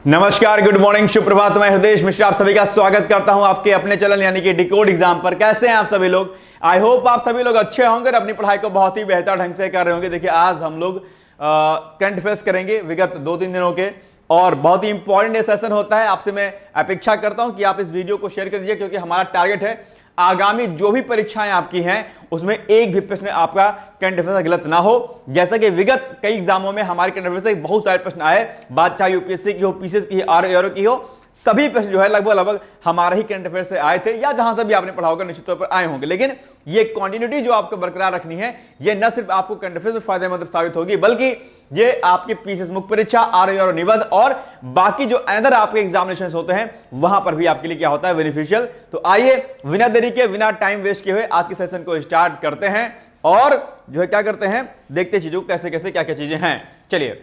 नमस्कार, good morning, सुप्रभात। मैं हृदय मिश्र आप सभी का स्वागत करता हूं आपके अपने चैनल यानी कि डिकोड एग्जाम पर। कैसे हैं आप सभी लोग? आई होप आप सभी लोग अच्छे होंगे और अपनी पढ़ाई को बहुत ही बेहतर ढंग से कर रहे होंगे। देखिए, आज हम लोग करंट अफेयर्स करेंगे विगत 2-3 दिनों के, और बहुत ही इंपॉर्टेंट सेशन होता है। आपसे मैं अपेक्षा करता हूं कि आप इस वीडियो को शेयर कर दीजिए, क्योंकि हमारा टारगेट है आगामी जो भी परीक्षाएं आपकी हैं उसमें एक भी प्रश्न आपका करंट अफेयर्स गलत ना हो। जैसा कि विगत कई एग्जामों में हमारे करंट अफेयर्स से बहुत सारे प्रश्न आए, बात चाहे यूपीएससी की हो, पीसीएस की, आरआरओ की हो, सभी प्रश्न जो है लगभग हमारे ही करंट अफेयर्स से आए थे, या जहां से भी आपने पढ़ा होगा निश्चित तौर पर आए होंगे। लेकिन ये क्वांटिटी जो आपको बरकरार रखनी है, ये न सिर्फ आपको करंट अफेयर्स में फायदेमंद साबित होगी, बल्कि ये आपकी पीसीएस मुख्य परीक्षा, आरआरओ निबंध और बाकी जो अदर आपके एग्जामिनेशन होते हैं वहां पर भी आपके लिए क्या होता है, बेनिफिशियल। तो आइए बिना देरी के, बिना टाइम वेस्ट किए हुए आज के सेशन को स्टार्ट करते हैं और जो है क्या करते हैं, देखते चीजों कैसे कैसे क्या क्या चीजें हैं। चलिए,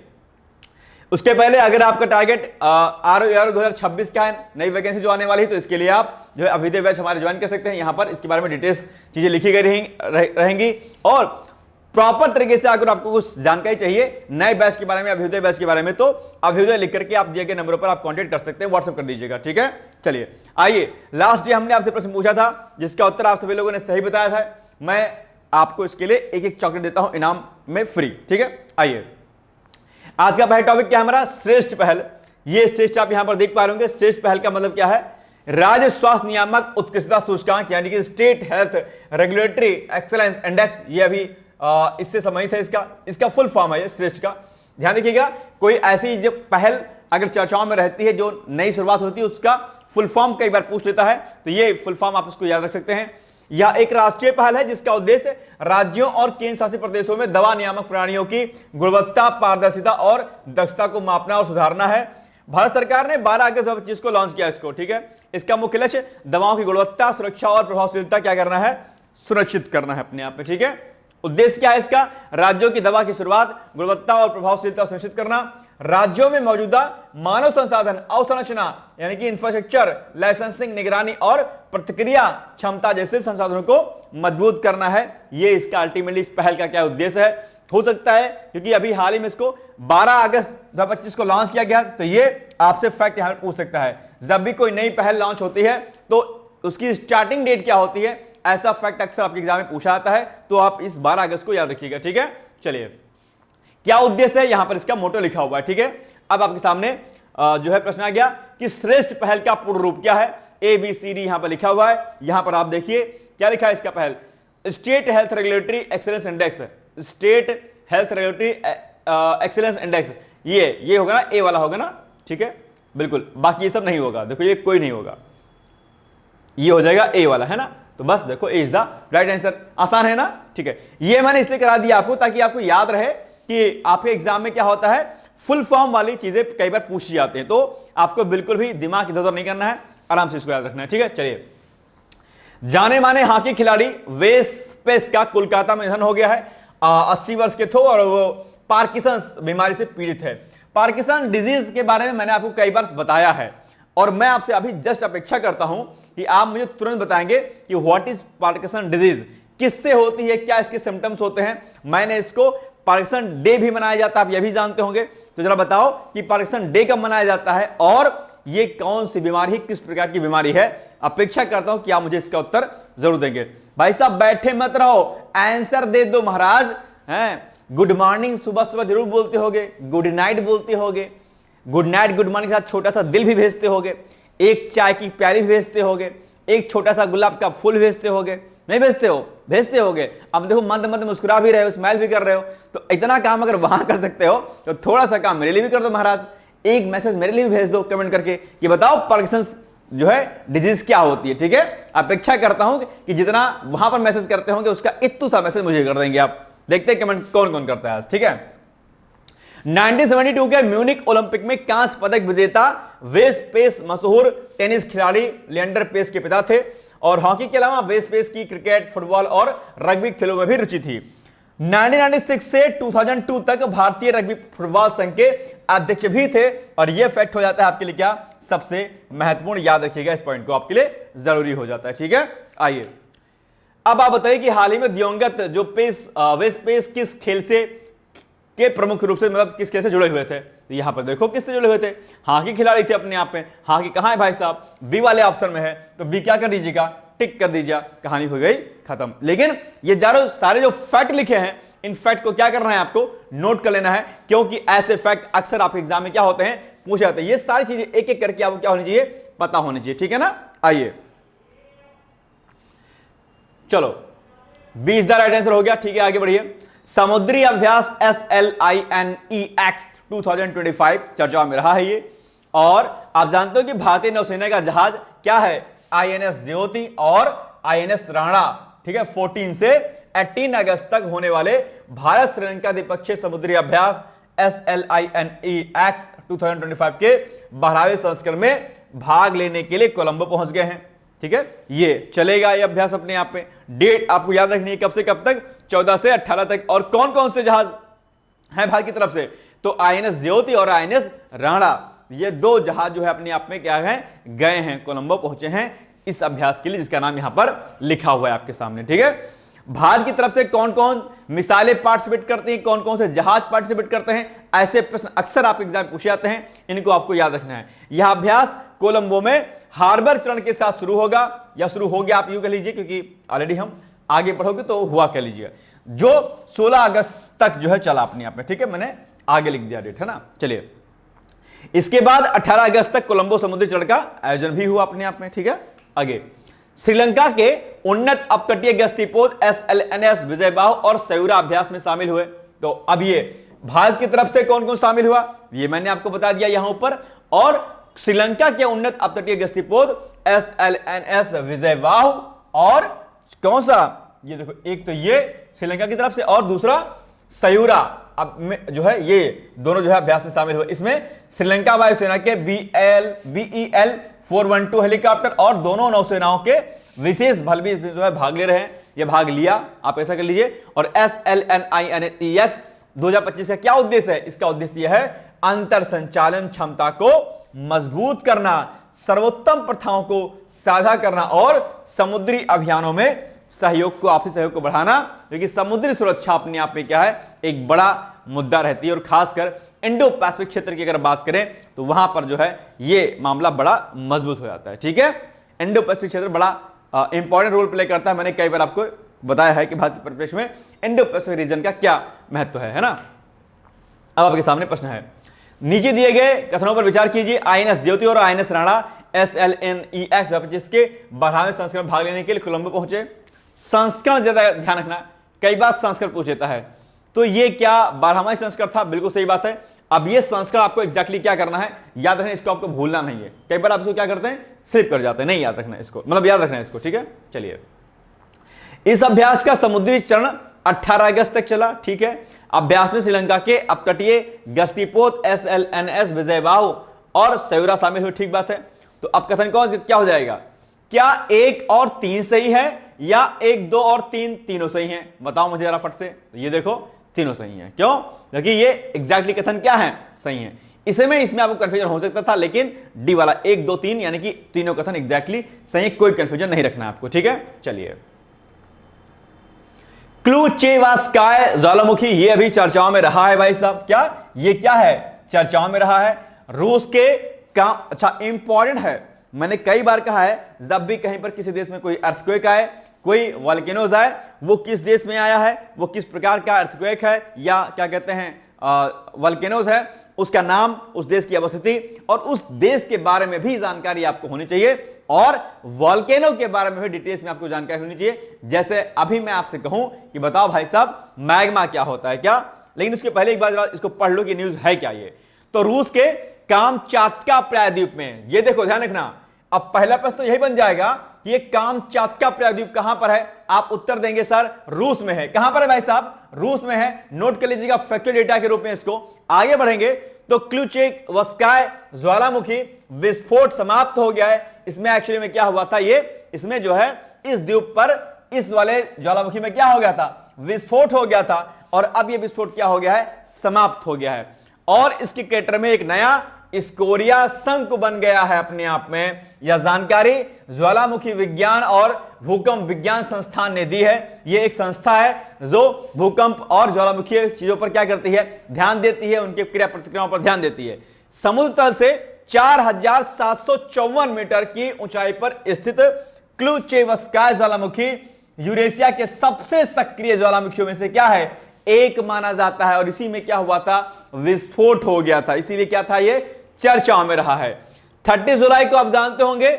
उसके पहले अगर आपका टारगेट आरओ 2026 का है, नई वैकेंसी जो आने वाली है, तो इसके लिए आप जो है अभ्युदय बैच हमारे ज्वाइन कर सकते हैं। यहां पर इसके बारे में डिटेल्स चीजें लिखी गई रहेंगी और प्रॉपर तरीके से अगर आपको कुछ जानकारी चाहिए नए बैच के बारे में, अभ्युदय बैच के बारे में, तो अभ्युदय लिख करके आप दिए गए नंबरों पर आप कांटेक्ट कर सकते हैं, व्हाट्सएप कर दीजिएगा। ठीक है, चलिए आइए। लास्ट डे हमने आपसे प्रश्न पूछा था जिसका उत्तर आप सभी लोगों ने सही बताया था। मैं आपको इसके लिए एक एक चॉकलेट देता हूं इनाम में फ्री। ठीक है, आइए। आज का पहला टॉपिक क्या है हमारा? श्रेष्ठ पहल। ये श्रेष्ठ आप यहां पर देख पा रहे होंगे। श्रेष्ठ पहल का मतलब क्या है? राज्य स्वास्थ्य नियामक उत्कृष्टता सूचकांक, यानी कि state health regulatory excellence index. ये अभी इससे संबंधित है, इसका फुल फॉर्म है ये श्रेष्ठ का। ध्यान रखिएगा, कोई ऐसी जो पहल अगर चर्चाओं में रहती है, जो नई शुरुआत होती है, उसका फुल फॉर्म कई बार पूछ लेता है, तो ये फुल फॉर्म आप इसको याद रख सकते हैं। यह एक राष्ट्रीय पहल है जिसका उद्देश्य राज्यों और केंद्र शासित प्रदेशों में दवा नियामक प्रणालियों की गुणवत्ता, पारदर्शिता और दक्षता को मापना और सुधारना है। भारत सरकार ने 12 अगस्त 2025 को लॉन्च किया इसको। ठीक है, इसका मुख्य लक्ष्य दवाओं की गुणवत्ता, सुरक्षा और प्रभावशीलता क्या करना है? सुनिश्चित करना है अपने आप में। ठीक है, उद्देश्य क्या है इसका? राज्यों की दवा की शुरुआत, गुणवत्ता और प्रभावशीलता सुनिश्चित करना, राज्यों में मौजूदा मानव संसाधन अवसंरचना यानी कि इंफ्रास्ट्रक्चर, लाइसेंसिंग, निगरानी और प्रतिक्रिया क्षमता जैसे संसाधनों को मजबूत करना है। ये इसका अल्टीमेटली इस पहल का क्या उद्देश्य है। हो सकता है क्योंकि अभी हाल ही में इसको 12 अगस्त 2025 को लॉन्च किया गया, तो ये आपसे फैक्ट यहां पूछ सकता है। जब भी कोई नई पहल लॉन्च होती है तो उसकी स्टार्टिंग डेट क्या होती है, ऐसा फैक्ट अक्सर आपके एग्जाम में पूछा जाता है, तो आप इस 12 अगस्त को याद रखिएगा। ठीक है, चलिए क्या उद्देश्य है, यहां पर इसका मोटो लिखा हुआ है। ठीक है, अब आपके सामने जो है प्रश्न आ गया कि श्रेष्ठ पहल का पूर्ण रूप क्या है। ABCD यहां पर लिखा हुआ है। यहां पर आप देखिए क्या लिखा है इसका पहल, state health regulatory excellence index. State health regulatory excellence index, ये होगा ना, ए वाला होगा ना। ठीक है, बिल्कुल, बाकी ये सब नहीं होगा। देखो ये कोई नहीं होगा, ये हो जाएगा ए वाला, है ना। तो बस देखो, ए इज द राइट आंसर। आसान है ना। ठीक है, ये मैंने इसलिए करा दिया आपको ताकि आपको याद रहे कि आपके एग्जाम में क्या होता है, फुल फॉर्म वाली चीजें कई बार पूछी जाती हैं, तो आपको बिल्कुल भी दिमाग इधर उधर नहीं करना है, आराम से इसको याद रखना है। ठीक है, चलिए। जाने माने हॉकी खिलाड़ी वेस पेस का कोलकाता में निधन हो गया है। 80 वर्ष के थे और वो पार्किंसंस बीमारी से पीड़ित है। पार्किंसन डिजीज के बारे में मैंने आपको कई बार बताया है और मैं आपसे अभी जस्ट अपेक्षा करता हूं कि आप मुझे तुरंत बताएंगे कि व्हाट इज पार्किंसन डिजीज, किससे होती है, क्या इसके सिम्टम्स होते हैं। मैंने इसको पार्किंसन डे भी मनाया जाता है, आप यह भी जानते होंगे। तो जरा बताओ कि पार्किंसन डे कब मनाया जाता है और ये कौन सी बीमारी है, किस प्रकार की बीमारी है। अपेक्षा करता हूं कि आप मुझे इसका उत्तर जरूर देंगे। भाई साहब बैठे मत रहो, आंसर दे दो महाराज। हैं, गुड मॉर्निंग सुबह सुबह जरूर बोलते होगे, गुड नाइट बोलते होगे, गुड नाइट गुड मॉर्निंग के साथ छोटा सा दिल भी भेजते होगे, एक चाय की प्याली भी भेजते होगे, एक छोटा सा गुलाब का फूल भेजते होगे, नहीं भेजते हो? भेजते होगे। अब देखो मंद मंद मुस्कुरा भी रहे हो, स्माइल भी कर रहे हो, तो इतना काम अगर वहां कर सकते हो तो थोड़ा सा काम मेरे लिए भी कर दो महाराज। एक मैसेज मेरे लिए भी भेज दो कमेंट करके कि बताओ पार्किंसंस जो है डिजीज क्या होती है। ठीक है, अपेक्षा करता हूं कि जितना वहां पर मैसेज करते होंगे उसका इतना सा मैसेज मुझे कर देंगे आप। देखते हैं कमेंट कौन कौन करता है आज। ठीक है, 1972 के म्यूनिक ओलंपिक में कांस्य पदक विजेता वेस पेस मशहूर टेनिस खिलाड़ी लिएंडर पेस के पिता थे और हॉकी के अलावा वेस पेस की क्रिकेट, फुटबॉल और रग्बी खेलों में भी रुचि थी। 1996 से 2002 तक भारतीय रग्बी फुटबॉल संघ के अध्यक्ष भी थे और यह फैक्ट हो जाता है आपके लिए क्या सबसे महत्वपूर्ण, याद रखिएगा इस पॉइंट को, आपके लिए जरूरी हो जाता है। ठीक है, आइए अब आप बताइए कि हाल ही में दिवंगत जो वेस पेस किस खेल से के प्रमुख रूप से मतलब किस खेल से जुड़े हुए थे। तो यहां पर देखो किससे जुड़े हुए थे, हाँ के खिलाड़ी थे अपने आप में। हाँ की कहां है भाई साहब, बी वाले ऑप्शन में है, तो बी क्या कर दीजिएगा, टिक कर दीजिए, कहानी हो गई खत्म। लेकिन ये सारे जो फैक्ट लिखे हैं, इन फैक्ट को क्या करना है, आपको नोट कर लेना है, क्योंकि ऐसे फैक्ट अक्सर आपके एग्जाम में क्या होते हैं, पूछे जाते हैं। ये सारी चीजें एक एक करके आपको क्या होनी चाहिए, पता होनी चाहिए, ठीक है ना। आइए चलो 20 दा राइट आंसर हो गया, ठीक है आगे बढ़िए। समुद्री अभ्यास SLINEX 2025 चर्चा में रहा है ये, और आप जानते हो कि भारतीय नौसेना का जहाज क्या है, INS ज्योति और INS राणा, ठीक है। 14 से 18 अगस्त तक होने वाले भारत श्रीलंका द्विपक्षीय समुद्री अभ्यास SLINEX 2025 के 12वें संस्करण में भाग लेने के लिए कोलंबो पहुंच गए हैं, ठीक है। ये चलेगा ये अभ्यास अपने आप में। डेट आपको याद रखनी है, कब से कब तक, 14 से 18 तक। और कौन कौन से जहाज हैं भारत की तरफ से, तो INS ज्योति और INS राणा, ये दो जहाज जो है अपने आप में क्या है, गए हैं, कोलंबो पहुंचे हैं इस अभ्यास के लिए, जिसका नाम यहां पर लिखा हुआ है आपके सामने, ठीक है। भारत की तरफ से कौन कौन मिसाइलें पार्टिसिपेट करती हैं, कौन कौन से जहाज पार्टिसिपेट करते हैं, ऐसे प्रश्न अक्सर आप एग्जाम पूछे जाते हैं, इनको आपको याद रखना है। यह अभ्यास कोलंबो में हार्बर चरण के साथ शुरू होगा, या शुरू हो गया आप यूं कह लीजिए, क्योंकि ऑलरेडी हम आगे बढ़ोगे तो हुआ कह लीजिए, जो 16 अगस्त तक जो है चला अपने आप में, ठीक है, मैंने आगे लिख दिया डेट, है ना। चलिए इसके बाद 18 अगस्त तक कोलंबो समुद्री चरण का आयोजन भी हुआ अपने आप में, ठीक है। आगे श्रीलंका के उन्नत अपतटीय गश्तीपोत SLNS विजयबाहु और सयूरा अभ्यास में शामिल हुए। तो अब ये भारत की तरफ से कौन कौन शामिल हुआ, ये मैंने आपको बता दिया यहां ऊपर। और श्रीलंका के उन्नत अपतटीय गश्तीपोत SLNS विजयबाहु और कौन सा, ये देखो, एक तो ये श्रीलंका की तरफ से और दूसरा सयूरा, अब जो है ये दोनों जो है अभ्यास में शामिल हुए। इसमें श्रीलंका वायुसेना के BEL 412 हेलीकॉप्टर और दोनों नौसेनाओं के विशेष बल भी जो है भाग ले रहे हैं, ये भाग लिया, आप ऐसा कर लीजिए। और SLNINEX 2025 का क्या उद्देश्य है, इसका उद्देश्य यह है अंतर संचालन क्षमता को मजबूत करना, सर्वोत्तम प्रथाओं को साझा करना और समुद्री अभियानों में सहयोग को, आपसी सहयोग को बढ़ाना, क्योंकि समुद्री सुरक्षा अपने आप में क्या है, एक बड़ा मुद्दा रहती है। और खासकर इंडो पैसिफिक क्षेत्र की अगर बात करें तो वहां पर जो है ये मामला बड़ा मजबूत हो जाता है, ठीक है। इंडो पैसिफिक क्षेत्र बड़ा इंपॉर्टेंट रोल प्ले करता है, मैंने कई बार आपको बताया है कि भारत के परिप्रेक्ष्य में इंडो पैसिफिक रीजन का क्या महत्व है ना। अब आपके सामने प्रश्न है, नीचे दिए गए कथनों पर विचार कीजिए। INS ज्योति और INS राणा SLNEX 2025 के 12वें संस्करण भाग लेने के लिए कोलंबो पहुंचे। संस्करण ज्यादा ध्यान रखना, कई बार संस्करण पूछ लेता है, तो ये क्या 12वां संस्करण था, बिल्कुल सही बात है। अब ये संस्करण आपको एग्जैक्टली क्या करना है, याद रखना, इसको आपको भूलना नहीं है। कई बार आप इसको क्या करते हैं, स्लिप कर जाते हैं, नहीं याद रखना इसको, मतलब याद रखना है इसको, ठीक है। चलिए इस अभ्यास का समुद्री चरण 18 अगस्त तक चला, ठीक है। अभ्यास में श्रीलंका के अपतटीय गश्तीपोत SLNS विजयबाहु और सयूरा शामिल हुए, ठीक बात है। तो अब कथन कौन क्या हो जाएगा, क्या 1 और 3 सही है या 1, 2 और 3 तीनों सही हैं, बताओ मुझे जरा फट से। तो ये देखो तीनों सही हैं, क्यों, क्योंकि ये एग्जैक्टली कथन क्या है, सही है। इसमें आपको कंफ्यूजन हो सकता था, लेकिन डी वाला 1, 2, 3 यानी कि तीनों कथन एग्जैक्टली सही, कोई कंफ्यूजन नहीं रखना आपको, ठीक है। चलिए क्लूचेवास्काय ज्वालामुखी, ये अभी चर्चाओं में रहा है भाई साहब, क्या ये क्या है, चर्चाओं में रहा है। रूस के काम, अच्छा इंपॉर्टेंट है, मैंने कई बार कहा है, जब भी कहीं पर किसी देश में कोई अर्थक्वेक आए, कोई वॉल्केनोज आए, वो किस देश में आया है, वो किस प्रकार का अर्थक्वेक है, या क्या कहते हैं वॉल्केनोज है, उसका नाम, उस देश की अवस्थिति और उस देश के बारे में भी जानकारी आपको होनी चाहिए। और वॉल्केनो के बारे में भी डिटेल्स में आपको जानकारी होनी चाहिए। जैसे अभी मैं आपसे कहूं कि बताओ भाई साहब मैग्मा क्या होता है, क्या, लेकिन उसके पहले एक बार इसको पढ़ लो कि न्यूज है क्या ये। तो रूस के कामचात्का प्रायद्वीप में, ये देखो ध्यान रखना, अब पहला प्रश्न तो यही बन जाएगा कि ये कामचात्का प्रायद्वीप कहां पर है, आप उत्तर देंगे सर रूस में है। कहां पर है भाई साहब, रूस में है, नोट कर लीजिएगा फैक्चुअल डेटा के रूप में इसको। आगे बढ़ेंगे तो क्लूचेवास्काय ज्वालामुखी विस्फोट समाप्त हो गया है। इसमें एक्चुअली में क्या हुआ था, ये इसमें जो है इस द्वीप पर इस वाले ज्वालामुखी में क्या हो गया था, विस्फोट हो गया था, और अब ये विस्फोट क्या हो गया है, समाप्त हो गया है। और इसके क्रेटर में एक नया स्कोरिया शंकु बन गया है अपने आप में। यह जानकारी ज्वालामुखी विज्ञान और भूकंप विज्ञान संस्थान ने दी है। यह एक संस्था है जो भूकंप और ज्वालामुखी चीजों पर क्या करती है, ध्यान देती है, उनके क्रिया प्रतिक्रियाओं पर ध्यान देती है। समुद्र तल से 4754 मीटर की ऊंचाई पर स्थित क्लुचेवस्काय ज्वालामुखी यूरेशिया के सबसे सक्रिय ज्वालामुखियों में से क्या है, एक माना जाता है। और इसी में क्या हुआ था, विस्फोट हो गया था, इसीलिए क्या था, ये चर्चाओं में रहा है। 30 जुलाई को आप जानते होंगे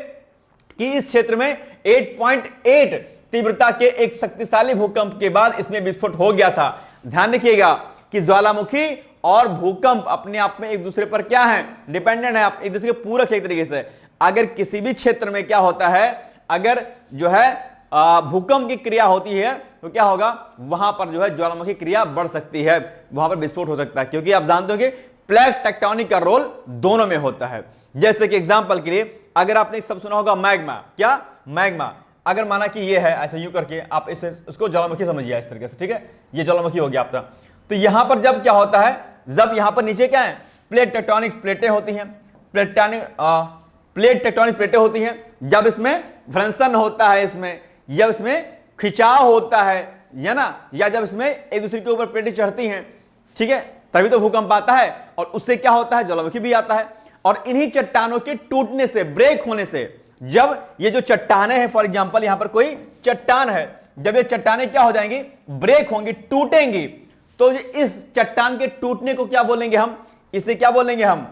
कि इस क्षेत्र में 8.8 तीव्रता के एक शक्तिशाली भूकंप के बाद इसमें विस्फोट हो गया था। ध्यान रखिएगा कि ज्वालामुखी और भूकंप अपने आप में एक दूसरे पर क्या है, डिपेंडेंट है, एक दूसरे के पूरक है एक तरीके से। अगर किसी भी क्षेत्र में क्या होता है, अगर जो है भूकंप की क्रिया होती है तो क्या होगा, वहां पर जो है ज्वालामुखी क्रिया बढ़ सकती है, वहां पर विस्फोट हो सकता है, क्योंकि आप जानते हो कि प्लेट टेक्टोनिक का रोल दोनों में होता है। जैसे कि एग्जांपल के लिए अगर आपने सब सुना होगा मैग्मा, क्या मैग्मा, अगर माना कि ये है ऐसे यूं करके आप इसको ज्वालामुखी समझिए इस तरीके से, ठीक है, ये ज्वालामुखी हो गया आपका। तो यहां पर जब क्या होता है, जब यहां पर नीचे क्या है, प्लेट टेक्टोनिक प्लेटें होती हैं, प्लेट टेक्टोनिक प्लेटें होती हैं, जब इसमें घर्षण होता है, इसमें जब इसमें खिंचाव होता है या ना, या जब इसमें एक दूसरे के ऊपर प्लेटें चढ़ती हैं, ठीक है, तभी तो भूकंप आता है और उससे क्या होता है, ज्वालामुखी भी आता है। और इन्हीं चट्टानों के टूटने से, ब्रेक होने से, जब ये जो चट्टानें हैं, फॉर एग्जांपल यहां पर कोई चट्टान है, जब ये चट्टानें क्या हो जाएंगी, ब्रेक होंगी, टूटेंगी, तो इस चट्टान के टूटने को क्या बोलेंगे हम, इसे क्या बोलेंगे हम,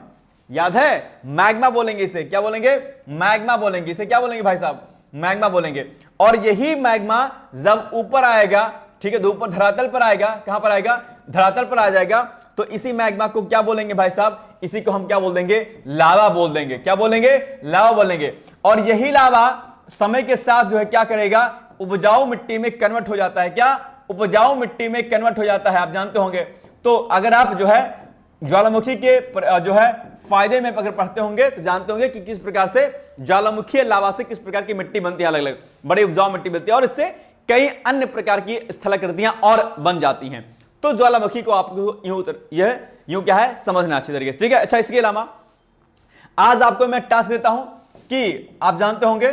याद है, मैग्मा बोलेंगे। इसे क्या बोलेंगे, मैग्मा बोलेंगे। इसे क्या बोलेंगे भाई साहब, मैग्मा बोलेंगे। और यही मैग्मा जब ऊपर आएगा, ठीक है, तो ऊपर धरातल पर आएगा, कहां पर आएगा, धरातल पर आ जाएगा, तो इसी मैग्मा को क्या बोलेंगे भाई साहब, इसी को हम क्या बोल देंगे, लावा बोल देंगे। क्या बोलेंगे, लावा बोलेंगे। और यही लावा समय के साथ जो है क्या करेगा, उपजाऊ मिट्टी में कन्वर्ट हो जाता है। क्या, उपजाऊ मिट्टी में कन्वर्ट हो जाता है, आप जानते होंगे। तो अगर आप जो है ज्वालामुखी के जो है फायदे में अगर पढ़ते होंगे तो जानते होंगे कि किस प्रकार से ज्वालामुखी लावा से किस प्रकार की मिट्टी बनती है, अलग अलग बड़ी उपजाऊ मिट्टी बनती है, और इससे कई अन्य प्रकार की स्थलाकृतियां और बन जाती हैं। तो ज्वालामुखी को आपको यूं क्या है, समझना अच्छी तरीके से, ठीक है। अच्छा, इसके अलावा आज आपको मैं टास्क देता हूं कि आप जानते होंगे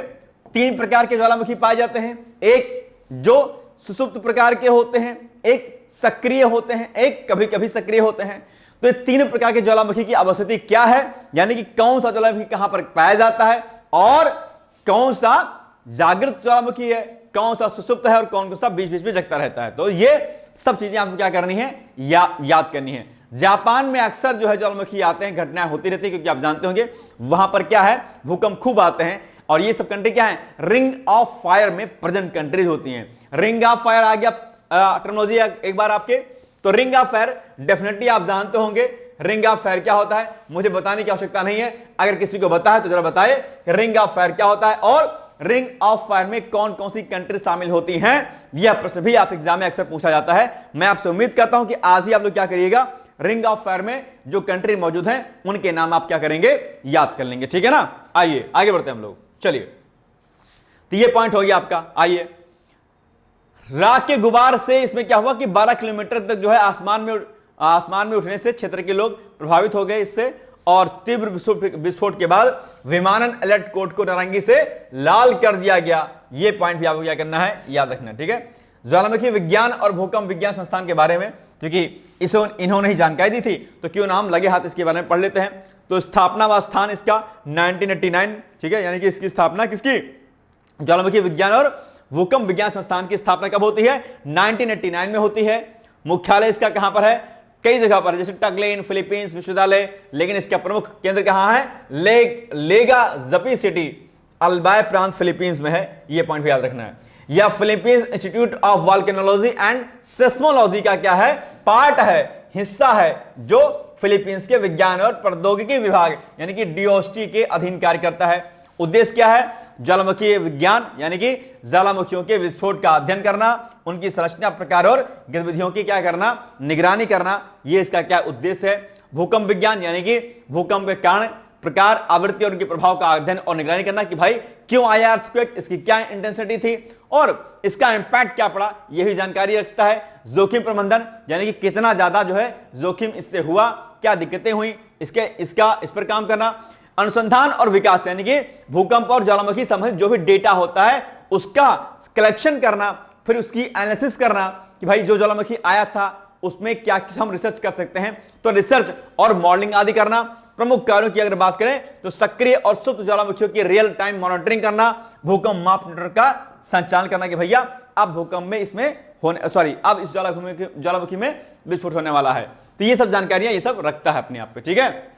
3 प्रकार के ज्वालामुखी पाए जाते हैं, एक जो सुसुप्त प्रकार के होते हैं, एक सक्रिय होते हैं, एक कभी कभी सक्रिय होते हैं। तो ये 3 प्रकार के ज्वालामुखी की अवस्थिति क्या है, यानी कि कौन सा ज्वालामुखी कहां पर पाया जाता है, और कौन सा जागृत ज्वालामुखी है, कौन सा सुसुप्त है, और कौन सा बीच बीच में जगता रहता है। तो ये सब चीजें आपको क्या करनी है, याद करनी है। जापान में अक्सर जो है ज्वालामुखी आते हैं, घटनाएं होती रहती है, क्योंकि आप जानते होंगे वहां पर क्या है, भूकंप खूब आते हैं। और ये सब कंट्री क्या है, रिंग ऑफ फायर में प्रेजेंट कंट्रीज होती हैं। रिंग ऑफ फायर आ गया टर्मिनोलॉजी एक बार आपके, तो रिंग ऑफ फायर डेफिनेटली आप जानते होंगे। रिंग ऑफ फायर क्या होता है, मुझे बताने की आवश्यकता नहीं है, अगर किसी को पता है तो जरा बताए कि रिंग ऑफ फायर क्या होता है, और रिंग ऑफ फायर में कौन कौन सी कंट्री शामिल होती हैं। यह प्रश्न भी आप एग्जाम में अक्सर पूछा जाता है। मैं आपसे उम्मीद करता हूं कि आज ही आप लोग क्या करिएगा, रिंग ऑफ फायर में जो कंट्री मौजूद हैं उनके नाम आप क्या करेंगे, याद कर लेंगे, ठीक है ना। आइए आगे बढ़ते हैं हम लोग, चलिए। तो ये पॉइंट हो गया आपका। आइए, राख के गुबार से इसमें क्या हुआ कि 12 किलोमीटर तक जो है आसमान में उठने से क्षेत्र के लोग प्रभावित हो गए इससे, और तीव्र विस्फोट के बाद विमानन अलर्ट कोड को नारंगी से लाल कर दिया गया। यह पॉइंट भी आपको क्या करना है, याद रखना है, ठीक है। ज्वालामुखी विज्ञान और भूकंप विज्ञान संस्थान के बारे में, क्योंकि इन्होंने ही जानकारी दी थी, तो क्यों ना हम लगे हाथ इसके बारे में पढ़ लेते हैं। तो स्थापना व स्थान इसका 1989, ठीक है, यानी कि इसकी स्थापना किसकी, ज्वालामुखी विज्ञान और भूकंप विज्ञान संस्थान की स्थापना कब होती है, 1989 में होती है। मुख्यालय इसका कहां पर है, कई जगह पर, जैसे टगलेन फिलीपींस विश्वविद्यालय, लेकिन इसका प्रमुख केंद्र कहां है, लेगा जपी सिटी, अल्बाय प्रांत फिलीपींस में है। यह पॉइंट भी याद रखना है। यह Philippines institute of volcanology and seismology का क्या है, पार्ट है, हिस्सा है, जो फिलीपींस के विज्ञान और प्रौद्योगिकी विभाग यानी कि डीओएसटी के अधीन कार्य करता है। उद्देश्य क्या है, ज्वालामुखी विज्ञान यानी कि ज्वालामुखियों के विस्फोट का अध्ययन करना, उनकी संरचना, प्रकार और गतिविधियों की क्या करना, निगरानी करना, यह इसका क्या उद्देश्य है। भूकंप विज्ञान यानी कि भूकंप के कारण, प्रकार, आवृत्ति और उनके प्रभाव का अध्ययन और निगरानी करना कि भाई क्यों आया अर्थक्वेक, इसकी क्या इंटेंसिटी थी और इसका इंपैक्ट क्या पड़ा, यही जानकारी रखता है। जोखिम प्रबंधन यानी कि कितना ज्यादा जो है जोखिम इससे हुआ, क्या दिक्कतें हुई, इस पर काम करना। अनुसंधान और विकास यानी कि भूकंप और ज्वालामुखी संबंधित जो भी डेटा होता है उसका कलेक्शन करना, फिर उसकी एनालिसिस करना कि भाई जो ज्वालामुखी आया था उसमें क्या हम रिसर्च कर सकते हैं, तो रिसर्च और मॉडलिंग आदि करना। प्रमुख कार्यों की अगर बात करें तो सक्रिय और सुप्त ज्वालामुखियों की रियल टाइम मॉनिटरिंग करना, भूकंप माप नेटवर्क का संचालन करना कि भैया अब भूकंप में इसमें अब इस ज्वालामुखी में विस्फोट होने वाला है। तो ये सब जानकारियां ये सब रखता है अपने आप पे, ठीक है।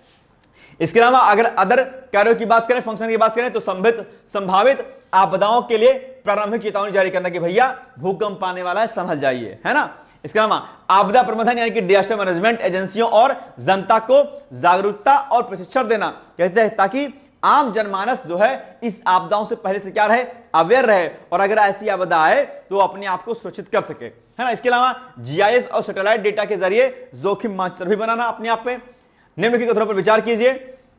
इसके अलावा अगर अदर कार्यों की बात करें, फंक्शन की बात करें, तो संभावित आपदाओं के लिए प्रारंभिक चेतावनी जारी करना कि भैया भूकंप आने वाला है, समझ जाइए, है ना। इसके अलावा आपदा प्रबंधन यानी कि डिजास्टर मैनेजमेंट एजेंसियों और जनता को जागरूकता और प्रशिक्षण देना, कहते हैं ताकि आम जनमानस जो है इस आपदाओं से पहले से क्या रहे, अवेयर रहे, और अगर ऐसी आपदा आए तो अपने आप को सुरक्षित कर सके, है ना। इसके अलावा जीआईएस और सैटेलाइट डेटा के जरिए जोखिम मानचित्र भी बनाना अपने आप में। निम्नलिखित कथनों पर विचार कीजिए।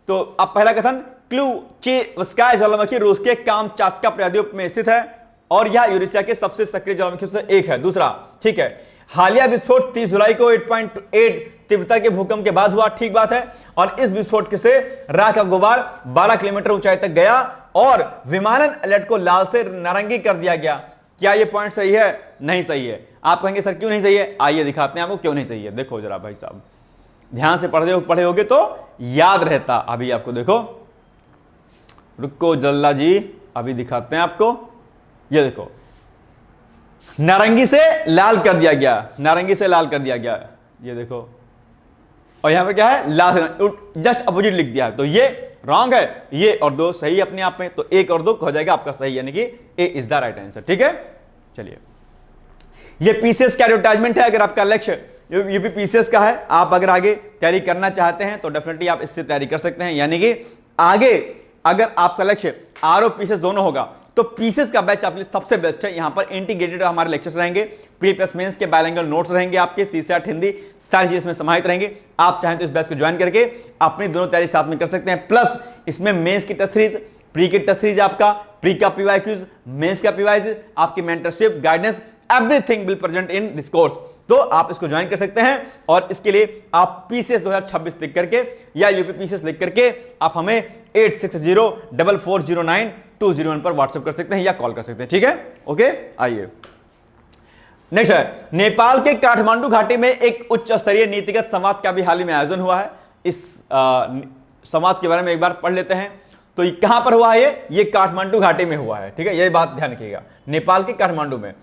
तो अब पहला कथन, क्लूचेवस्काय ज्वालामुखी रूस के कामचात्का प्रायद्वीप में स्थित है और यह यूरेशिया के सबसे सक्रिय ज्वालामुखियों से एक है। दूसरा, ठीक है, हालिया विस्फोट 30 जुलाई को 8.8 तीव्रता के भूकंप के बाद हुआ, ठीक बात है, और इस विस्फोट से राख का गुबार 12 किलोमीटर ऊंचाई तक गया और विमानन अलर्ट को लाल से नारंगी कर दिया गया। क्या यह पॉइंट सही है? नहीं सही है। आप कहेंगे सर क्यों नहीं सही है, आइए दिखाते हैं आपको क्यों नहीं सही है। देखो जरा भाई साहब, ध्यान से पढ़े होगे तो याद रहता। अभी आपको देखो, रुको जल्ला जी, अभी दिखाते हैं आपको। ये देखो, नारंगी से लाल कर दिया गया, नारंगी से लाल कर दिया गया, ये देखो, और यहां पे क्या है, लाल, जस्ट अपोजिट लिख दिया है। तो ये रॉन्ग है, ये और दो सही अपने आप में, तो एक और दो हो जाएगा आपका सही, यानी कि ए इज द राइट आंसर, ठीक है। चलिए, ये पीसीएस का एडवर्टाइजमेंट है। अगर आपका लक्ष्य ये भी पीसीएस का है, आप अगर आगे तैयारी करना चाहते हैं तो डेफिनेटली आप इससे तैयारी कर सकते हैं। यानी कि आगे अगर आपका लक्ष्य आरओ पीसीएस दोनों होगा तो पीसीएस का बैच आपके लिए सबसे बेस्ट है। यहां पर इंटीग्रेटेड हमारे लेक्चर्स रहेंगे, प्री प्लस मेंस के बाइलिंगुअल नोट्स रहेंगे, आपके सीसैट हिंदी सारी चीजें इसमें समाहित रहेंगे। आप चाहें तो इस बैच को ज्वाइन करके अपनी दोनों तैयारी साथ में कर सकते हैं। प्लस इसमें मेंस की टेस्ट सीरीज, प्री की टेस्ट सीरीज, आपका प्री का पीवाईक्यूज, मेंस का पीवाईज, आपकी mentorship, guidance, everything will present in this course. तो आप इसको ज्वाइन कर सकते हैं और इसके लिए आप पीसीएस 2026 लिख करके या यूपी पीसीएस लिख करके आप हमें 8604409201 पर व्हाट्सएप कर सकते हैं या कॉल कर सकते हैं, ठीक है। ओके, आइए नेक्स्ट है, नेपाल के काठमांडू घाटी में एक उच्च स्तरीय नीतिगत संवाद का भी हाल ही में आयोजन हुआ है। इस संवाद के बारे में एक बार पढ़ लेते हैं। तो कहां पर हुआ है ये काठमांडू घाटी में हुआ है, ठीक है, यह बात ध्यान रखिएगा, नेपाल के काठमांडू में।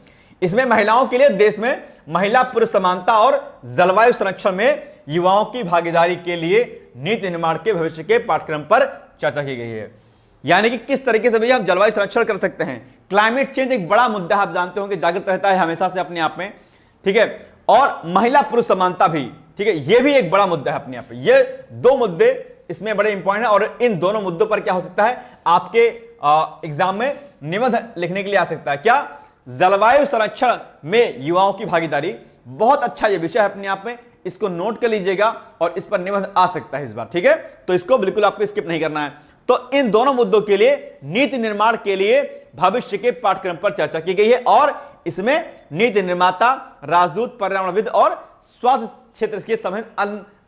इसमें महिलाओं के लिए देश में महिला पुरुष समानता और जलवायु संरक्षण में युवाओं की भागीदारी के लिए नीति निर्माण के भविष्य के पाठ्यक्रम पर चर्चा की गई है। यानी कि किस तरीके से भैया हम जलवायु संरक्षण कर सकते हैं। क्लाइमेट चेंज एक बड़ा मुद्दा आप जानते होंगे, जागृत रहता है हमेशा से अपने आप में, ठीक है, और महिला पुरुष समानता भी, ठीक है, यह भी एक बड़ा मुद्दा है अपने आप में। ये दो मुद्दे इसमें बड़े इंपॉर्टेंट है और इन दोनों मुद्दों पर क्या हो सकता है, आपके एग्जाम में निबंध लिखने के लिए आ सकता है। क्या? जलवायु संरक्षण में युवाओं की भागीदारी। बहुत अच्छा ये विषय है अपने आप में, इसको नोट कर लीजिएगा और इस पर निबंध आ सकता है इस बार, ठीक है। तो इसको बिल्कुल आपको स्किप नहीं करना है। तो इन दोनों मुद्दों के लिए नीति निर्माण के लिए भविष्य के पाठ्यक्रम पर चर्चा की गई है और इसमें नीति निर्माता, राजदूत, पर्यावरणविद और स्वास्थ्य क्षेत्र के समेत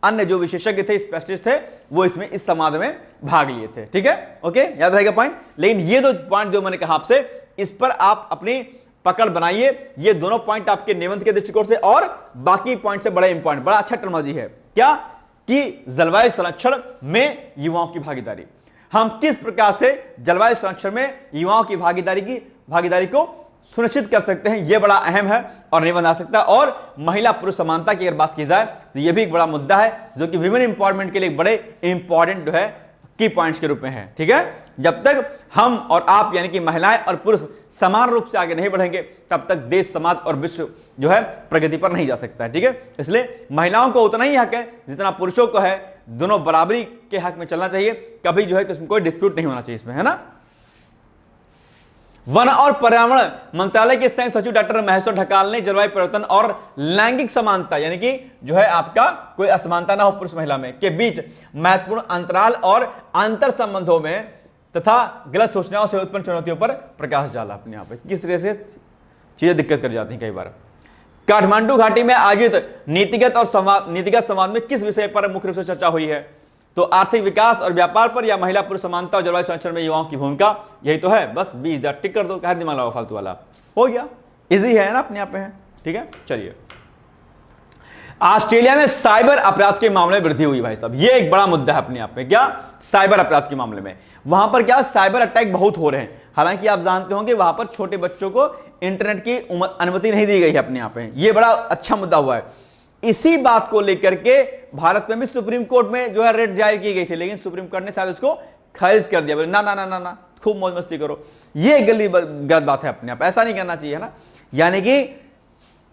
अन्य जो विशेषज्ञ थे, स्पेशलिस्ट थे, वो इसमें इस संवाद में भाग लिए थे, ठीक है। ओके, याद रहेगा पॉइंट। लेकिन ये दो पॉइंट जो मैंने कहा आपसे, इस पर आप अपनी पकड़ बनाइए। ये दोनों पॉइंट आपके निबंध के दृष्टिकोण से और बाकी पॉइंट से बड़ा इंपॉर्टेंट, बड़ा अच्छा टर्मोलॉजी है। क्या? कि जलवायु संरक्षण में युवाओं की भागीदारी। हम किस प्रकार से जलवायु संरक्षण में युवाओं की भागीदारी को सुनिश्चित कर सकते हैं, यह बड़ा अहम है और निबंध आ सकता है। और महिला पुरुष समानता की अगर बात की जाए तो यह भी एक बड़ा मुद्दा है जो कि विमेन एम्पावरमेंट के लिए बड़े इंपॉर्टेंट जो है की पॉइंट्स के रूप में है, ठीक है। जब तक हम और आप यानी कि महिलाएं और पुरुष समान रूप से आगे नहीं बढ़ेंगे तब तक देश, समाज और विश्व जो है प्रगति पर नहीं जा सकता है, ठीक है। इसलिए महिलाओं को उतना ही हक है जितना पुरुषों को है। दोनों बराबरी के हक में चलना चाहिए, कभी जो है इसमें कोई डिस्प्यूट नहीं होना चाहिए इसमें, है ना। वन और पर्यावरण मंत्रालय के संयुक्त सचिव डॉक्टर महेश्वर ढकाल ने जलवायु परिवर्तन और लैंगिक समानता यानी कि जो है आपका कोई असमानता ना हो पुरुष महिला में के बीच महत्वपूर्ण अंतराल और अंतर संबंधों में तथा गलत सूचनाओं से उत्पन्न चुनौतियों पर प्रकाश डाला। अपने आप किस तरह से चीजें दिक्कत कर जाती हैं कई बार। काठमांडू घाटी में आयोजित नीतिगत संवाद में किस विषय पर मुख्य रूप से चर्चा हुई है? तो आर्थिक विकास और व्यापार पर, या महिला पुरुष समानता और जलवायु संरक्षण में युवाओं की भूमिका? यही तो है, बस 20,000 टिक कर दो, क्या दिमाग लगाओ फालतू वाला, हो गया, इजी है ना, अपने आप में है। ठीक है, चलिए। ऑस्ट्रेलिया में साइबर अपराध के मामले में वृद्धि हुई भाई साहब, ये एक बड़ा मुद्दा है अपने आप में। क्या? साइबर अपराध के मामले में वहां पर क्या साइबर अटैक बहुत हो रहे हैं। हालांकि आप जानते होंगे वहां पर छोटे बच्चों को इंटरनेट की अनुमति नहीं दी गई है अपने आप में, ये बड़ा अच्छा मुद्दा हुआ है। इसी बात को लेकर के भारत में भी सुप्रीम कोर्ट में जो है रेट जारी की गई थी, लेकिन सुप्रीम कोर्ट ने शायद उसको खारिज कर दिया, बोले ना ना ना ना ना, खूब मौज मस्ती करो। ये गलत बात है अपने आप, ऐसा नहीं करना चाहिए, है ना। यानी कि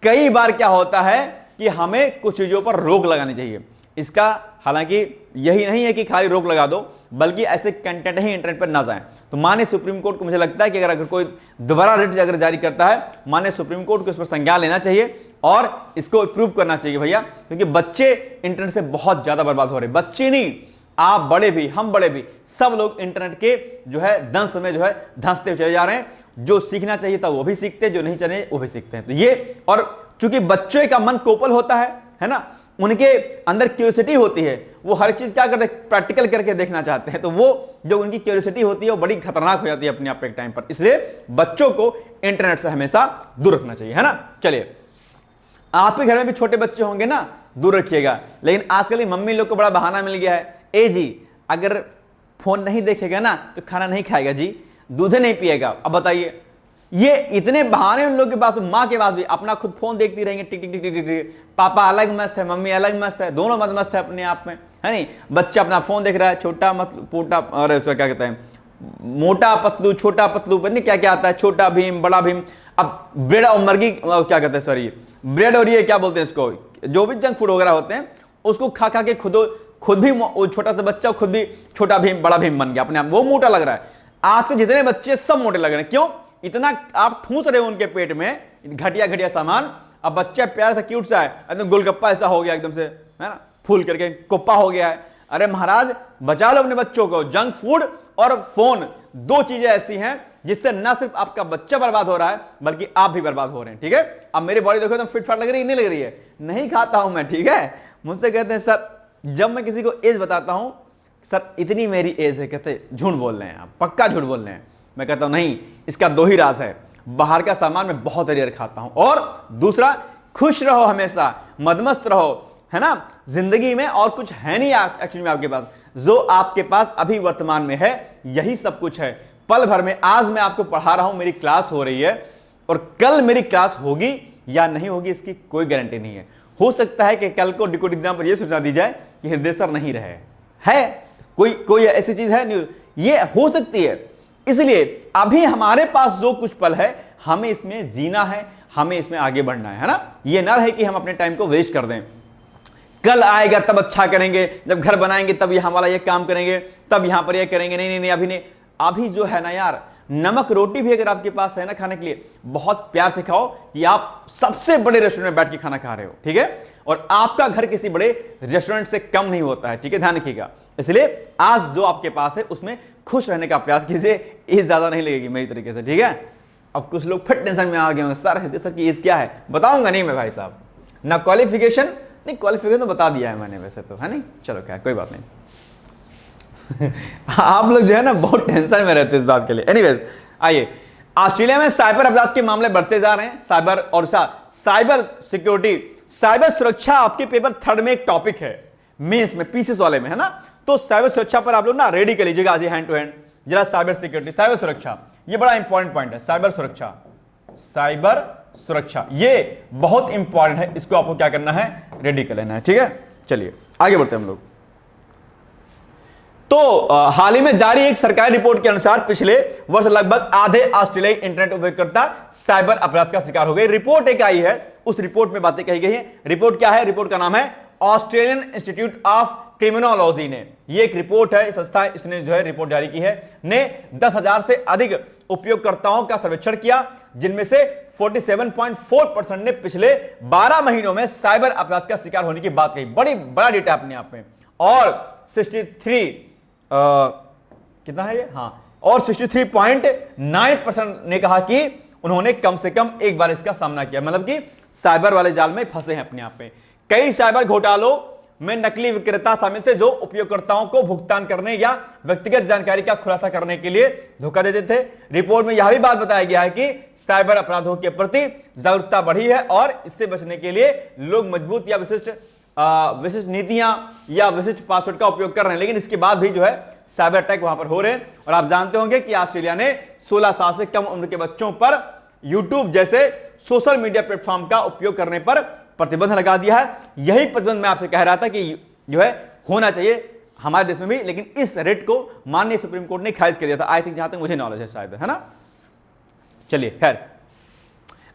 कई बार क्या होता है कि हमें कुछ चीजों पर रोक लगानी चाहिए। इसका हालांकि यही नहीं है कि खाली रोक लगा दो, बल्कि ऐसे कंटेंट ही इंटरनेट पर ना जाएं। तो माने सुप्रीम कोर्ट को, मुझे लगता है कि अगर कोई दोबारा रिट अगर जारी करता है, माने सुप्रीम कोर्ट को इस पर संज्ञान लेना चाहिए और इसको अप्रूव करना चाहिए भैया, क्योंकि बच्चे इंटरनेट से बहुत ज्यादा बर्बाद हो रहे हैं। बच्चे नहीं, आप बड़े भी, हम बड़े भी, सब लोग इंटरनेट के जो है दंश में जो है धंसते चले जा रहे हैं। जो सीखना चाहिए था वो भी सीखते हैं, जो नहीं चाहिए वो भी सीखते हैं। तो ये, और चूंकि बच्चे का मन कोपल होता है ना, उनके अंदर क्यूरियोसिटी होती है, वो हर चीज क्या करते हैं, प्रैक्टिकल करके देखना चाहते हैं। तो वो जो उनकी क्यूरियोसिटी होती है वो बड़ी खतरनाक हो जाती है अपने आप एक टाइम पर। इसलिए बच्चों को इंटरनेट से हमेशा दूर रखना चाहिए, है ना। चलिए, आपके घर में भी छोटे बच्चे होंगे ना, दूर रखिएगा। लेकिन आजकल मम्मी लोग को बड़ा बहाना मिल गया है, ए जी अगर फोन नहीं देखेगा ना तो खाना नहीं खाएगा जी, दूध नहीं पिएगा। अब बताइए, ये इतने बहाने उन लोग के पास, माँ के पास भी, अपना खुद फोन देखती रहेंगे, टिक टिक टिक टिक टिक, पापा अलग मस्त है, मम्मी अलग मस्त है, दोनों मस्त है अपने आप में, है नहीं। बच्चा अपना फोन देख रहा है, छोटा मतलब पोटा, और क्या कहते हैं, मोटा पतलू, छोटा पतलू, पता क्या क्या आता है, छोटा भीम, बड़ा भीम। अब ब्रेड और मुर्गी, क्या कहते हैं, सॉरी, ब्रेड और ये क्या बोलते हैं इसको, जो भी जंक फूड वगैरह होते हैं, उसको खा खा के खुद भी वो छोटा सा बच्चा खुद भी छोटा भीम बड़ा भीम बन गया अपने आप, वो मोटा लग रहा है। आज के जितने बच्चे सब मोटे लग रहे हैं, क्यों? इतना आप ठूस रहे हो उनके पेट में घटिया घटिया सामान। अब बच्चा प्यार सा क्यूट सा है, एकदम गोलगप्पा ऐसा हो गया एकदम से, है ना, फूल करके कोप्पा हो गया है। अरे महाराज, बचा लो अपने बच्चों को। जंक फूड और फोन, दो चीजें ऐसी हैं जिससे न सिर्फ आपका बच्चा बर्बाद हो रहा है, बल्कि आप भी बर्बाद हो रहे हैं। ठीक है, अब मेरी बॉडी देखो एकदम फिट फाट लग रही है, नहीं लग रही है? नहीं खाता हूं मैं, ठीक है। मुझसे कहते हैं सर, जब मैं किसी को एज बताता हूं, सर इतनी मेरी एज है, कहते झूठ बोल रहे हैं आप, पक्का झूठ बोल रहे हैं। मैं कहता हूं नहीं, इसका दो ही राज है, बाहर का सामान मैं बहुत रेयर खाता हूं, और दूसरा खुश रहो, हमेशा मदमस्त रहो, है ना। जिंदगी में और कुछ है नहीं एक्चुअली में आपके पास, जो आपके पास अभी वर्तमान में है यही सब कुछ है। पल भर में, आज मैं आपको पढ़ा रहा हूं, मेरी क्लास हो रही है, और कल मेरी क्लास होगी या नहीं होगी इसकी कोई गारंटी नहीं है। हो सकता है कि कल को डिकोड एग्जाम पर यह सूचना दी जाए कि हृदय सर नहीं रहे, है कोई ऐसी चीज है न्यूज, ये हो सकती है। इसलिए अभी हमारे पास जो कुछ पल है, हमें इसमें जीना है, हमें इसमें आगे बढ़ना है ना। ये ना रहे कि हम अपने टाइम को वेस्ट कर दें, कल आएगा तब अच्छा करेंगे, जब घर बनाएंगे तब यहां वाला ये काम करेंगे, तब यहां पर ये करेंगे, नहीं नहीं नहीं, अभी नहीं। अभी जो है ना यार, नमक रोटी भी अगर आपके पास है ना खाने के लिए, बहुत प्यार से खाओ कि आप सबसे बड़े रेस्टोरेंट में बैठ के खाना खा रहे हो, ठीक है। और आपका घर किसी बड़े रेस्टोरेंट से कम नहीं होता है, ठीक है, ध्यान रखिएगा। इसलिए आज जो आपके पास है उसमें खुश रहने का प्रयास कीजिए, एज ज्यादा नहीं लगेगी मेरी तरीके से, ठीक है। अब कुछ लोग फिर टेंशन में आ गए होंगे, सर की एज क्या है, बताऊंगा नहीं मैं भाई साहब, ना क्वालिफिकेशन, नहीं क्वालिफिकेशन तो बता दिया है मैंने वैसे तो, है नहीं, चलो क्या कोई बात नहीं। आप लोग जो है ना बहुत टेंशन में रहते हैं इस बात के लिए। एनीवेज, आइए, ऑस्ट्रेलिया में साइबर अपराध के मामले बढ़ते जा रहे हैं। साइबर और साइबर सिक्योरिटी, साइबर सुरक्षा आपके पेपर 3 में एक टॉपिक है, मेंस में पीसीएस वाले में, है ना। तो साइबर सुरक्षा पर आप लोग ना रेडी कर लीजिएगा आज हैंड टू हैंड जरा। साइबर सिक्योरिटी, साइबर सुरक्षा, ये बड़ा इंपॉर्टेंट पॉइंट है। साइबर सुरक्षा, साइबर सुरक्षा ये बहुत इंपॉर्टेंट है, इसको आपको क्या करना है, रेडी कर लेना है, ठीक है। चलिए आगे बढ़ते हैं हम लोग। तो हाल ही में जारी एक सरकारी रिपोर्ट के अनुसार पिछले वर्ष लगभग आधे ऑस्ट्रेलियाई इंटरनेट उपयोगकर्ता साइबर अपराध का शिकार हो गए। रिपोर्ट एक आई है, उस रिपोर्ट में बातें कही गई हैं। रिपोर्ट क्या है, रिपोर्ट का नाम है ऑस्ट्रेलियन इंस्टीट्यूट ऑफ क्रिमिनोलॉजी ने, ये एक रिपोर्ट है, संस्था इसने जो है रिपोर्ट जारी की है, ने 10,000 से अधिक उपयोगकर्ताओं का सर्वेक्षण किया, जिनमें से 47.4% ने पिछले 12 महीनों में साइबर अपराध का शिकार होने की बात कही। बड़ा डेटा अपने आप में। और 63 कितना है ये, हाँ, और 63.9% ने कहा कि उन्होंने कम से कम एक बार इसका सामना किया, मतलब कि साइबर वाले जाल में फंसे हैं अपने आप में। कई साइबर घोटालों में नकली विक्रेता शामिल थे जो उपयोगकर्ताओं को भुगतान करने या व्यक्तिगत जानकारी का खुलासा करने के लिए धोखा देते थे। रिपोर्ट में यह भी बात बताया गया है कि साइबर अपराधों के प्रति जागरूकता बढ़ी है और इससे बचने के लिए लोग मजबूत या विशिष्ट नीतियां या विशिष्ट पासवर्ड का उपयोग कर रहे हैं, लेकिन इसके बाद भी जो है साइबर अटैक वहां पर हो रहे हैं। और आप जानते होंगे कि ऑस्ट्रेलिया ने 16 साल से कम उम्र के बच्चों पर यूट्यूब जैसे सोशल मीडिया प्लेटफॉर्म का उपयोग करने पर प्रतिबंध लगा दिया है। यही प्रतिबंध मैं आपसे कह रहा था कि जो है होना चाहिए हमारे देश में भी, लेकिन इस रेट को माननीय सुप्रीम कोर्ट ने खारिज कर दिया था, आई थिंक, जहां तक मुझे नॉलेज है, शायद, है ना। चलिए, खैर,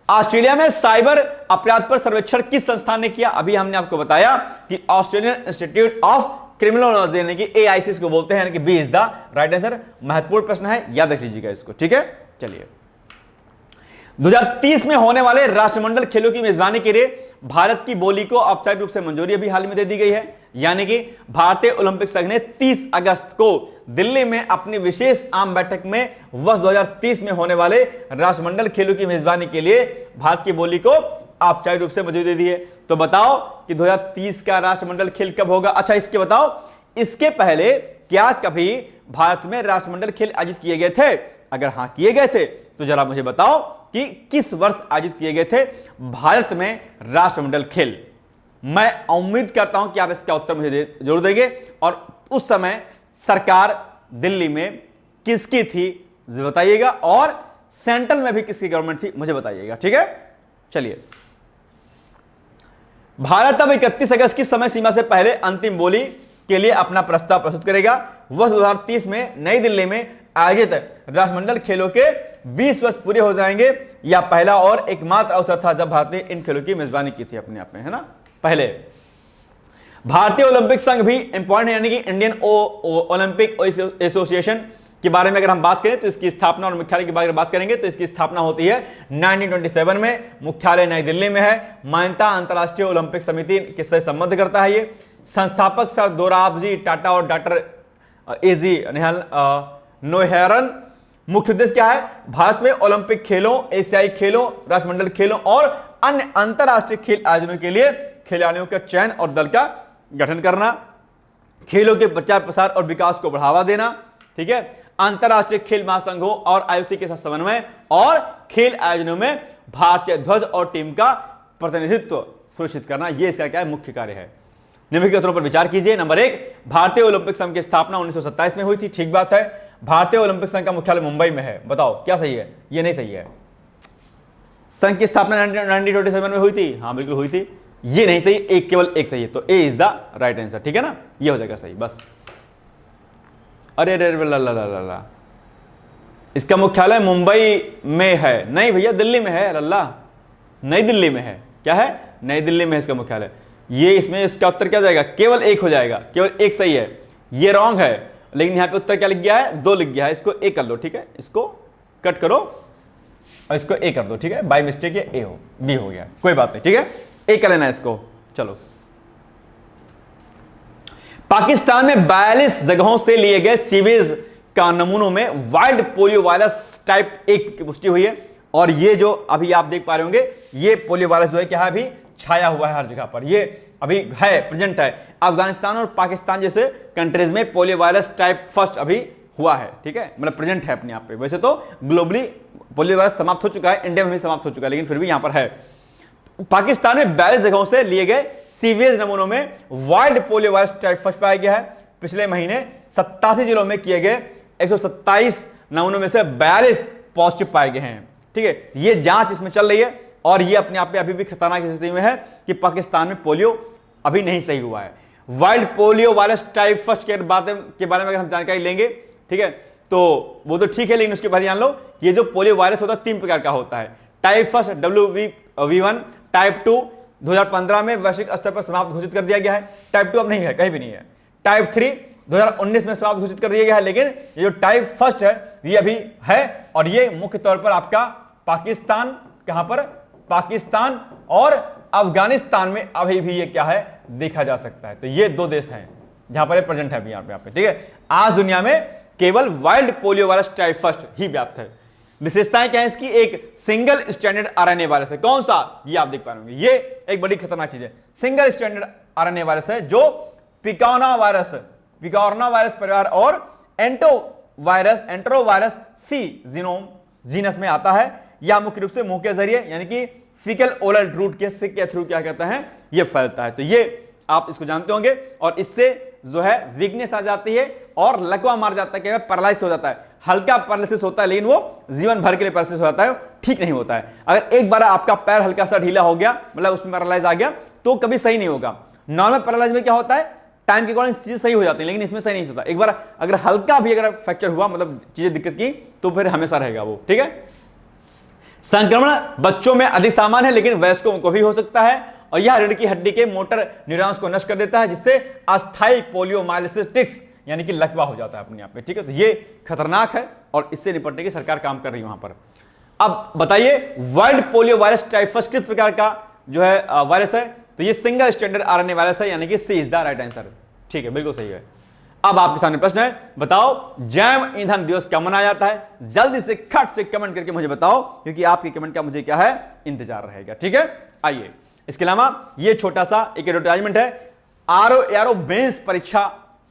ऑस्ट्रेलिया में साइबर अपराध पर सर्वेक्षण किस संस्थान ने किया? अभी हमने आपको बताया कि ऑस्ट्रेलियन इंस्टीट्यूट ऑफ क्रिमिनोलॉजी, यानी कि AIC इसको बोलते हैं, यानी कि B is the right answer. महत्वपूर्ण प्रश्न है, याद रख लीजिएगा इसको, ठीक है। चलिए, 2030 में होने वाले राष्ट्रमंडल खेलों की मेजबानी के लिए भारत की बोली को औपचारिक रूप से मंजूरी अभी हाल में दे दी गई है, यानी कि भारतीय ओलंपिक संघ ने 30 अगस्त को दिल्ली में अपनी विशेष आम बैठक में वर्ष 2030 में होने वाले राष्ट्रमंडल खेलों की मेजबानी के लिए भारत की बोली को औपचारिक रूप से मंजूरी दे दी है। तो बताओ कि 2030 का राष्ट्रमंडल खेल कब होगा? अच्छा, इसके बताओ, इसके पहले क्या कभी भारत में राष्ट्रमंडल खेल आयोजित किए गए थे? अगर हां किए गए थे तो जरा मुझे बताओ कि किस वर्ष आयोजित किए गए थे भारत में राष्ट्रमंडल खेल। मैं उम्मीद करता हूं कि आप इसका उत्तर मुझे जरूर देंगे, और उस समय सरकार दिल्ली में किसकी थी बताइएगा, और सेंट्रल में भी किसकी गवर्नमेंट थी मुझे बताइएगा, ठीक है। चलिए, भारत अब 31 अगस्त की समय सीमा से पहले अंतिम बोली के लिए अपना प्रस्ताव प्रस्तुत करेगा। वर्ष 2030 में नई दिल्ली में आयोजित राष्ट्रमंडल खेलों के 20 वर्ष पूरे हो जाएंगे। यह पहला और एकमात्र अवसर था जब भारत ने इन खेलों की मेजबानी की थी अपने आप में, है ना। पहले भारतीय ओलंपिक संघ भी इंपॉर्टेंट है, यानी कि इंडियन ओलंपिक एसोसिएशन के बारे में अगर हम बात करें तो इसकी स्थापना और मुख्यालय के बारे में बात करेंगे तो इसकी स्थापना होती है 1927 में। मुख्यालय नई दिल्ली में है। मान्यता अंतर्राष्ट्रीय ओलंपिक समिति किससे संबंध करता है? ये संस्थापक सर दोराबजी टाटा और डॉक्टर एजी नोहेरन। मुख्य उद्देश्य क्या है? भारत में ओलंपिक खेलों, एशियाई खेलों, राष्ट्रमंडल खेलों और अन्य अंतरराष्ट्रीय खेल आयोजनों के लिए खिलाड़ियों का चयन और दल का गठन करना, खेलों के प्रचार प्रसार और विकास को बढ़ावा देना, ठीक है, अंतरराष्ट्रीय खेल महासंघों और IOC के साथ समन्वय, और खेल आयोजनों में भारतीय ध्वज और टीम का प्रतिनिधित्व सुनिश्चित करना। यह इसका क्या है? मुख्य कार्य है। निम्नलिखित उत्तरों पर विचार कीजिए। नंबर 1, भारतीय ओलंपिक संघ की स्थापना 1927 में हुई थी, ठीक बात है। भारतीय ओलंपिक संघ का मुख्यालय मुंबई में है, बताओ क्या सही है? यह नहीं सही है। संघ की स्थापना 1927 में हुई थी, हाँ बिल्कुल हुई थी। ये नहीं सही, एक केवल एक सही है, तो ए इज द राइट आंसर, ठीक है ना, ये हो जाएगा सही बस। अरे अरे ला, इसका मुख्यालय मुंबई में है, नहीं भैया दिल्ली में है, लल्ला नई दिल्ली में है। क्या है? नई दिल्ली में है इसका मुख्यालय। ये इसमें इसका उत्तर क्या जाएगा? केवल एक हो जाएगा, केवल एक सही है, ये रॉन्ग है, लेकिन यहां पे उत्तर क्या लिख गया है? 2 लिख गया है, इसको ए कर लो, ठीक है, इसको कट करो और इसको ए कर दो, ठीक है, बाय मिस्टेक ये ए हो बी हो गया, कोई बात नहीं, ठीक है, ए कर लेना इसको। चलो, पाकिस्तान में 42 जगहों से लिए गए सीवेज का नमूनों में वाइल्ड पोलियो वायरस टाइप 1 की पुष्टि हुई है, और ये जो अभी आप देख पा रहे होंगे, ये पोलियो वायरस जो है क्या है, अभी छाया हुआ है हर जगह पर, ये अभी है, प्रेजेंट है। अफगानिस्तान और पाकिस्तान जैसे कंट्रीज में पोलियो वायरस टाइप फर्स्ट अभी हुआ है, ठीक है, मतलब प्रेजेंट है अपने आप पे। वैसे तो ग्लोबली पोलियो वायरस समाप्त हो चुका है, इंडिया में भी समाप्त हो चुका है, लेकिन फिर भी यहां पर है। पाकिस्तान में 42 जगहों से लिए गए सीवेज नमूनों में wild polio virus type first पाया गया है। पिछले महीने 87 जिलों में किए गए 127 नमूनों में से 42 पॉजिटिव पाए गए हैं, ठीक है। ये जांच इसमें चल रही है, और ये अपने आप में अभी भी खतरनाक स्थिति में है कि पाकिस्तान में पोलियो अभी नहीं सही हुआ है। Wild polio virus type first के बारे में अगर हम जानकारी लेंगे, ठीक है, तो वो तो ठीक है, लेकिन उसके बाद जान लो ये जो पोलियो वायरस होता है 3 प्रकार का होता है। टाइप फर्स्ट WV1, टाइप 2 2015 में वैश्विक स्तर पर समाप्त घोषित कर दिया गया है। टाइप 2 अब नहीं है, कहीं भी नहीं है। टाइप 3 2019 में समाप्त घोषित कर दिया गया है, लेकिन ये जो टाइप फर्स्ट है ये अभी है, और ये मुख्य तौर पर आपका पाकिस्तान, कहां पर? पाकिस्तान और अफगानिस्तान में अभी भी ये क्या है, देखा जा सकता है। तो ये 2 देश हैं जहां पर प्रेजेंट है अभी यहाँ पे, ठीक है। आज दुनिया में केवल wild polio virus type first ही व्याप्त है। विशेषताएं क्या है इसकी? एक सिंगल स्टैंडर्ड आरएनए वायरस है। कौन सा? ये आप देख पा रहे होंगे, ये एक बड़ी खतरनाक चीज है। सिंगल स्टैंडर्ड आरएनए वायरस है जो पिकॉर्ना वायरस परिवार और एंटरोवायरस सी जीनोम जीनस में आता है। यह मुख्य रूप से मुंह के जरिए यानी कि फीकल ओरल रूट के सिक के थ्रू क्या कहता है, ये फैलता है। तो ये आप इसको जानते होंगे, और इससे जो है वीकनेस आ जाती है और लकवा मार जाता है, क्या पैरालाइज हो जाता है। हल्का पैरालिसिस होता है लेकिन वो जीवन भर के लिए पैरालिसिस हो जाता है, ठीक नहीं होता है। अगर एक बार आपका पैर हल्का सा ढीला हो गया, मतलब उसमें पैरालाइज आ गया, तो कभी सही नहीं होगा। नॉर्मल पैरालाइज में क्या होता है, टाइम के अकॉर्डिंग चीजें सही हो जाती है, लेकिन इसमें सही नहीं होता। एक बार अगर हल्का भी अगर फ्रैक्चर हुआ, मतलब चीजें दिक्कत की, तो फिर हमेशा रहेगा वो, ठीक है। संक्रमण बच्चों में अधिक सामान्य है, लेकिन वयस्कों को भी हो सकता है, और यह रीढ़ की हड्डी के मोटर न्यूरॉन्स को नष्ट कर देता है, जिससे अस्थायी पोलियोमाइलिसिस टिक्स यानी कि लकवा हो जाता है अपने आप में, ठीक है। तो ये खतरनाक है और इससे निपटने की सरकार काम कर रही है वहां पर। अब बताइए, वर्ल्ड पोलियो वायरस टाइफस किस प्रकार का जो है वायरस है? तो ये सिंगल स्टैंडर्ड आरएनए वायरस है, यानी कि सी इज द राइट आंसर, ठीक है, बिल्कुल सही है। अब आपके सामने प्रश्न है, बताओ जैव ईंधन दिवस कब मनाया जाता है? जल्दी से खट से कमेंट करके मुझे बताओ, क्योंकि आपके कमेंट का मुझे क्या है, इंतजार रहेगा, ठीक है। आइए, इसके अलावा ये छोटा सा एक एडवर्टाइजमेंट है, आरओ मेंस परीक्षा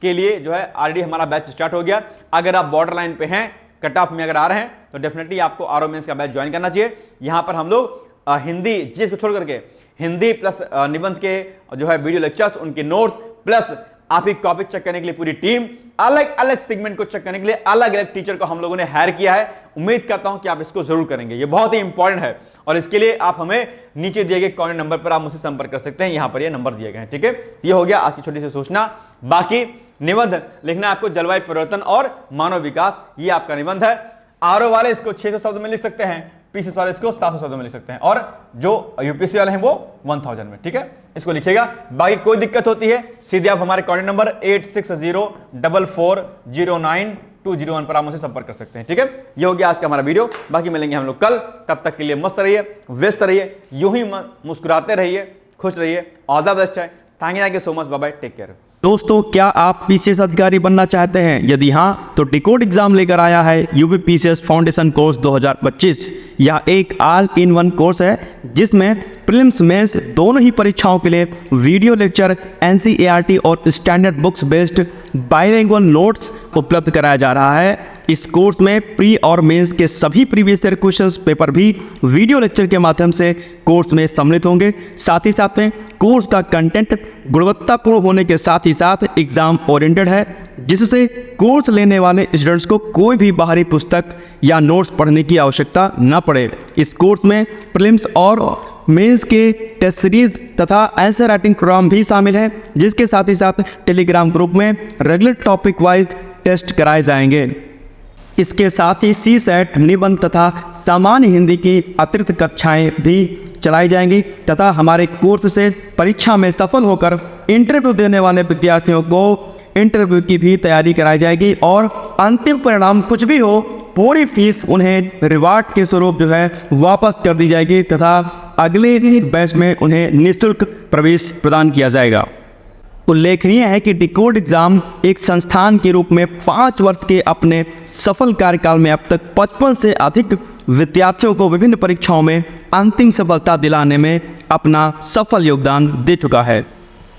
के लिए जो है ऑलरेडी हमारा बैच स्टार्ट हो गया। अगर आप बॉर्डर लाइन पे हैं, कट ऑफ में अगर आ रहे हैं, तो डेफिनेटली आपको आरओ मेंस का बैच ज्वाइन करना चाहिए। यहां पर हम लोग हिंदी जीएस को छोड़ करके हिंदी प्लस निबंध के जो है वीडियो लेक्चर्स, उनके नोट्स, प्लस आप ही टॉपिक चेक करने के लिए पूरी टीम, अलग अलग सेगमेंट को चेक करने के लिए अलग अलग टीचर को हम लोगों ने हायर किया है। उम्मीद करता हूं कि आप इसको जरूर करेंगे, ये बहुत ही इंपॉर्टेंट है, और इसके लिए आप हमें नीचे दिए गए कॉन्टैक्ट नंबर पर आप मुझसे संपर्क कर सकते हैं। यहां पर ये नंबर दिए गए हैं, ठीक है। ये हो गया आज की छोटी सी सूचना। बाकी निबंध लिखना आपको जलवायु परिवर्तन और मानव विकास, ये आपका निबंध है। आरओ वाले इसको 600 शब्द में लिख सकते हैं, पीसीएस वाले इसको 700 शब्दों में लिख सकते हैं, और जो यूपीएससी वाले हैं वो 1000 में, ठीक है। इसको लिखिएगा। बाकी कोई दिक्कत होती है, सीधे आप हमारे कॉन्टैक्ट नंबर 8604409201 पर आप मुझसे संपर्क कर सकते हैं, ठीक है। ये हो गया आज का हमारा वीडियो। बाकी मिलेंगे हम लोग कल, तब तक के लिए मस्त रहिए, व्यस्त रहिए, यूं ही मुस्कुराते रहिए, खुश रहिए। ऑल द बेस्ट है। Thank you so much, bye bye, take care. दोस्तों, क्या आप पीसीएस अधिकारी बनना चाहते हैं? यदि हाँ, तो डिकोड एग्जाम लेकर आया है यूपी पीसीएस फाउंडेशन कोर्स 2025। यह एक ऑल इन वन कोर्स है जिसमें प्रीलिम्स मेंस दोनों ही परीक्षाओं के लिए वीडियो लेक्चर, एनसीईआरटी और standard books based bilingual notes उपलब्ध कराया जा रहा है। इस कोर्स में प्री और मेंस के सभी प्रीवियस ईयर क्वेश्चंस पेपर भी वीडियो लेक्चर के माध्यम से कोर्स में सम्मिलित होंगे। साथ ही साथ में कोर्स का कंटेंट गुणवत्तापूर्ण होने के साथ ही साथ एग्जाम ओरिएंटेड है, जिससे कोर्स लेने वाले स्टूडेंट्स को कोई भी बाहरी पुस्तक या नोट्स पढ़ने की आवश्यकता न पड़े। इस कोर्स में प्रीलिम्स और मेंस के टेस्ट सीरीज तथा आंसर राइटिंग प्रोग्राम भी शामिल है, जिसके साथ ही साथ टेलीग्राम ग्रुप में रेगुलर टॉपिक वाइज टेस्ट कराए जाएंगे। इसके साथ ही सीसेट, निबंध तथा सामान्य हिंदी की अतिरिक्त कक्षाएं भी चलाई जाएंगी तथा हमारे कोर्स से परीक्षा में सफल होकर इंटरव्यू देने वाले विद्यार्थियों को इंटरव्यू की भी तैयारी कराई जाएगी, और अंतिम परिणाम कुछ भी हो, पूरी फीस उन्हें रिवार्ड के स्वरूप जो है वापस कर दी जाएगी तथा अगले बैच में उन्हें निःशुल्क प्रवेश प्रदान किया जाएगा। उल्लेखनीय है कि डिकोड एग्जाम एक संस्थान के रूप में 5 वर्ष के अपने सफल कार्यकाल में अब तक 55 से अधिक विद्यार्थियों को विभिन्न परीक्षाओं में अंतिम सफलता दिलाने में अपना सफल योगदान दे चुका है।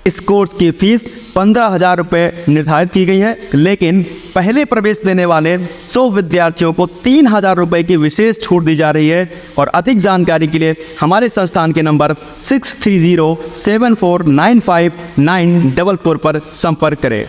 इस कोर्स की फीस 15,000 रुपये निर्धारित की गई है, लेकिन पहले प्रवेश लेने वाले 100 विद्यार्थियों को 3,000 रुपये की विशेष छूट दी जा रही है। और अधिक जानकारी के लिए हमारे संस्थान के नंबर 6307495944 पर संपर्क करें।